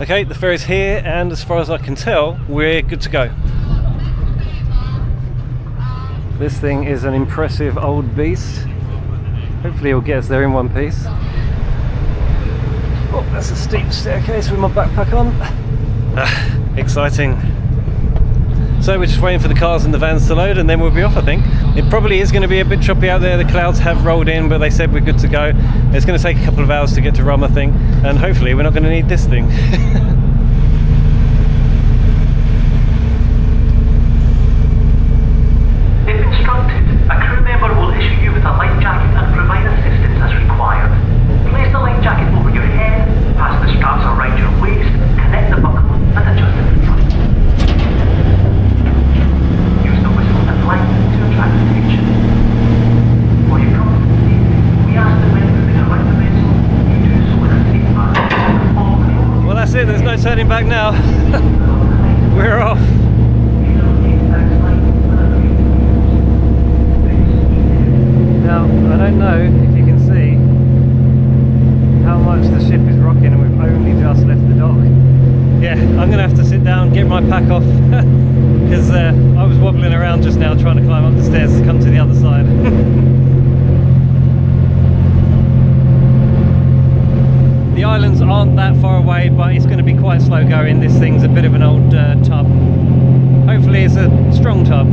Okay, the ferry's here, and as far as I can tell, we're good to go. This thing is an impressive old beast. Hopefully it'll get us there in one piece. Oh, that's a steep staircase with my backpack on. Exciting. So we're just waiting for the cars and the vans to load and then we'll be off, I think. It probably is going to be a bit choppy out there. The clouds have rolled in, but they said we're good to go. It's going to take a couple of hours to get to Rum, I think, and hopefully we're not going to need this thing. If instructed, a crew member will issue you with a life jacket and provide assistance as required. Place the life jacket over your head, pass the straps around your waist, connect the buckle and adjust it in front. Use the whistle and light to attract attention. For your comfort, we ask that when moving around the vessel, you do so with a seatbelt. Well, that's it, there's no turning back now. We're off. Now, I don't know if you can see how much the ship is rocking and we've only just left the dock. Yeah, I'm going to have to sit down, get my pack off, because I was wobbling around just now trying to climb up the stairs to come to the other side. The islands aren't that far away, but it's going to be quite slow going. This thing's a bit of an old tub. Hopefully it's a strong tub.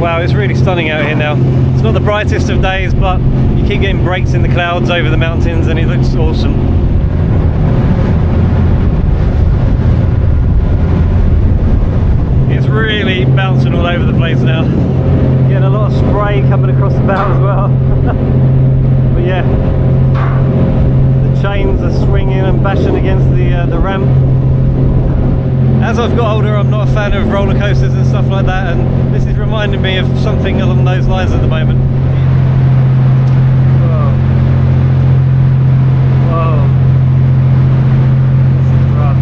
Wow, it's really stunning out here now. It's not the brightest of days, but you keep getting breaks in the clouds over the mountains and it looks awesome. It's really bouncing all over the place now. Getting a lot of spray coming across the bow as well. But yeah, the chains are swinging and bashing against the ramp. As I've got older, I'm not a fan of roller coasters and stuff like that, and this is reminding me of something along those lines at the moment. Whoa. Whoa. This is rough.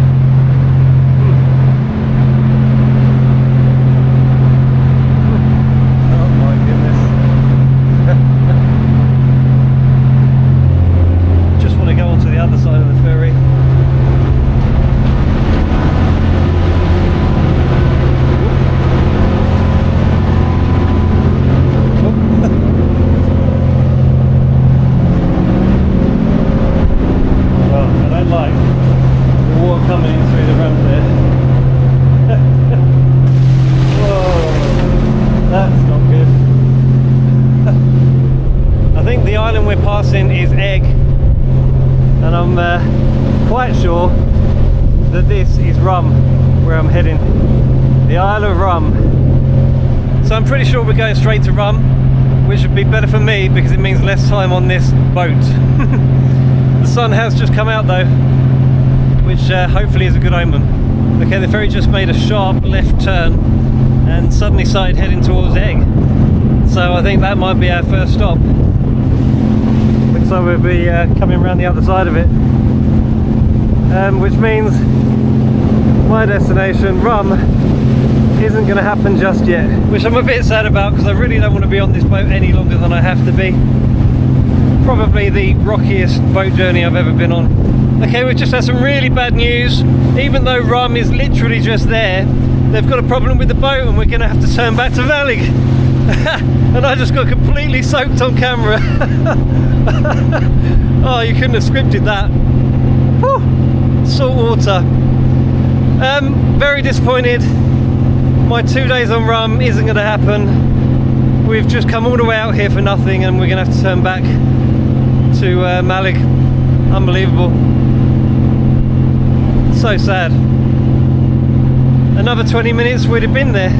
Oh my goodness. Just want to go onto the other side of the ferry. Is Egg, and I'm quite sure that this is Rum, where I'm heading, the Isle of Rum. So I'm pretty sure we're going straight to Rum, which would be better for me because it means less time on this boat. The sun has just come out though, which hopefully is a good omen. Okay, the ferry just made a sharp left turn and suddenly started heading towards Egg, so I think that might be our first stop. So we'll be coming around the other side of it, which means my destination, Rum, isn't going to happen just yet, which I'm a bit sad about because I really don't want to be on this boat any longer than I have to be. Probably the rockiest boat journey I've ever been on. Okay, we've just had some really bad news. Even though Rum is literally just there, they've got a problem with the boat and we're going to have to turn back to Valig. And I just got completely soaked on camera. Oh, you couldn't have scripted that. Whew. Salt water. Very disappointed. My 2 days on Rum isn't going to happen. We've just come all the way out here for nothing and we're going to have to turn back to Malig. Unbelievable. So sad. Another 20 minutes we'd have been there.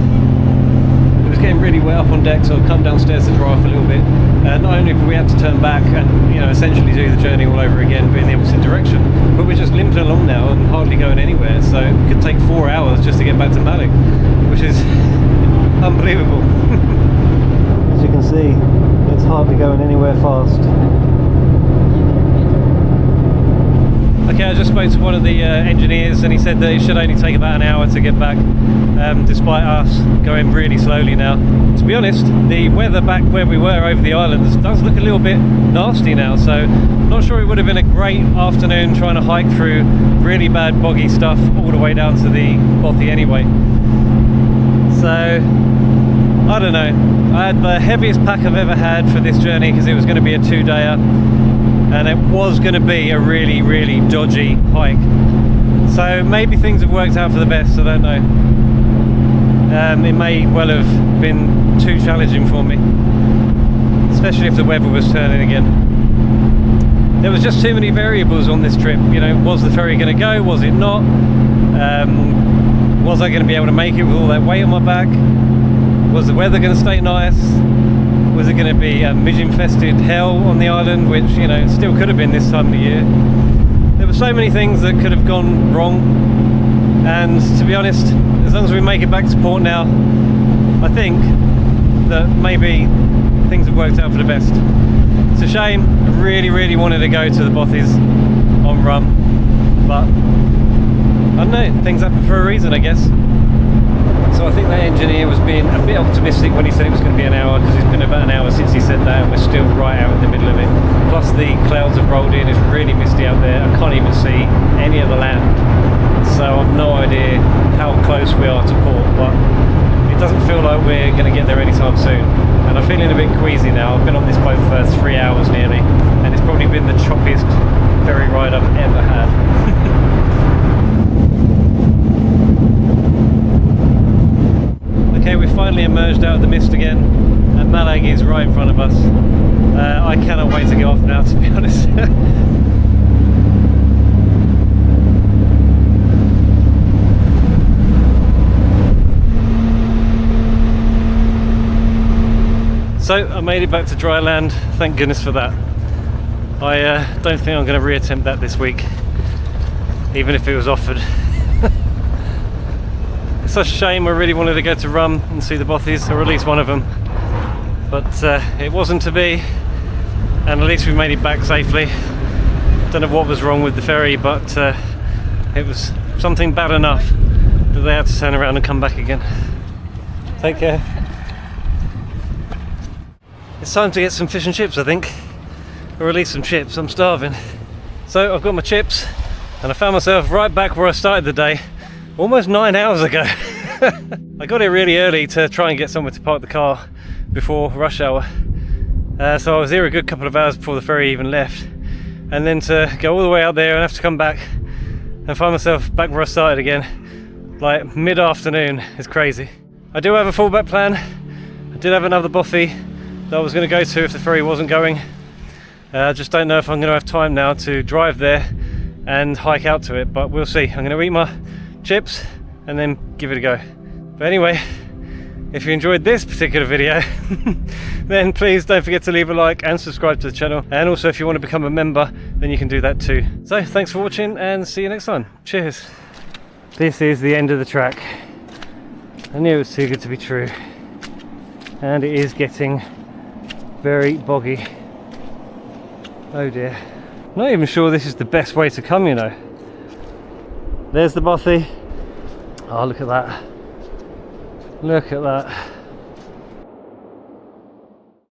Getting really wet up on deck, so I've come downstairs to dry off a little bit. Not only have we had to turn back and essentially do the journey all over again but in the opposite direction, but we're just limping along now and hardly going anywhere, so it could take 4 hours just to get back to Malig, which is unbelievable. As you can see, it's hardly going anywhere fast. Okay, I just spoke to one of the engineers and he said that it should only take about an hour to get back, despite us going really slowly now. To be honest, the weather back where we were over the islands does look a little bit nasty now, so not sure it would have been a great afternoon trying to hike through really bad boggy stuff all the way down to the Bothy anyway. So, I don't know. I had the heaviest pack I've ever had for this journey because it was going to be a 2-dayer. And it was going to be a really, really dodgy hike. So maybe things have worked out for the best, I don't know. It may well have been too challenging for me, especially if the weather was turning again. There was just too many variables on this trip. You know, was the ferry going to go? Was it not? Was I going to be able to make it with all that weight on my back? Was the weather going to stay nice? Was it going to be a midge-infested hell on the island, which, you know, still could have been this time of the year? There were so many things that could have gone wrong, and to be honest, as long as we make it back to port now, I think that maybe things have worked out for the best. It's a shame. I really, really wanted to go to the Bothies on Rum, but I don't know, things happen for a reason, I guess. So I think that engineer was being a bit optimistic when he said it was going to be an hour, because it's been about an hour since he said that and we're still right out in the middle of it. Plus the clouds have rolled in, it's really misty out there, I can't even see any of the land. So I've no idea how close we are to port, but it doesn't feel like we're going to get there anytime soon. And I'm feeling a bit queasy now. I've been on this boat for 3 hours nearly, and it's probably been the choppiest ferry ride I've ever had. Okay, we've finally emerged out of the mist again, and Malag is right in front of us. I cannot wait to get off now, to be honest. So I made it back to dry land, thank goodness for that. I don't think I'm going to reattempt that this week, even if it was offered. It's such a shame. I really wanted to go to Rum and see the Bothies, or at least one of them, but it wasn't to be, and at least we made it back safely. Don't know what was wrong with the ferry, but it was something bad enough that they had to turn around and come back again. Take care. It's time to get some fish and chips, I think, or at least some chips. I'm starving. So I've got my chips, and I found myself right back where I started the day almost 9 hours ago. I got here really early to try and get somewhere to park the car before rush hour. So I was here a good couple of hours before the ferry even left, and then to go all the way out there and have to come back and find myself back where I started again, like mid-afternoon, is crazy. I do have a fallback plan. I did have another Bothy that I was going to go to if the ferry wasn't going. I just don't know if I'm going to have time now to drive there and hike out to it, but we'll see. I'm going to eat my chips and then give it a go. But anyway, if you enjoyed this particular video, then please don't forget to leave a like and subscribe to the channel, and also if you want to become a member, then you can do that too. So thanks for watching, and see you next time. Cheers. This is the end of the track. I knew it was too good to be true, and it is getting very boggy. Oh dear. Not even sure this is the best way to come, you know. There's the Bothy. Oh, look at that. Look at that.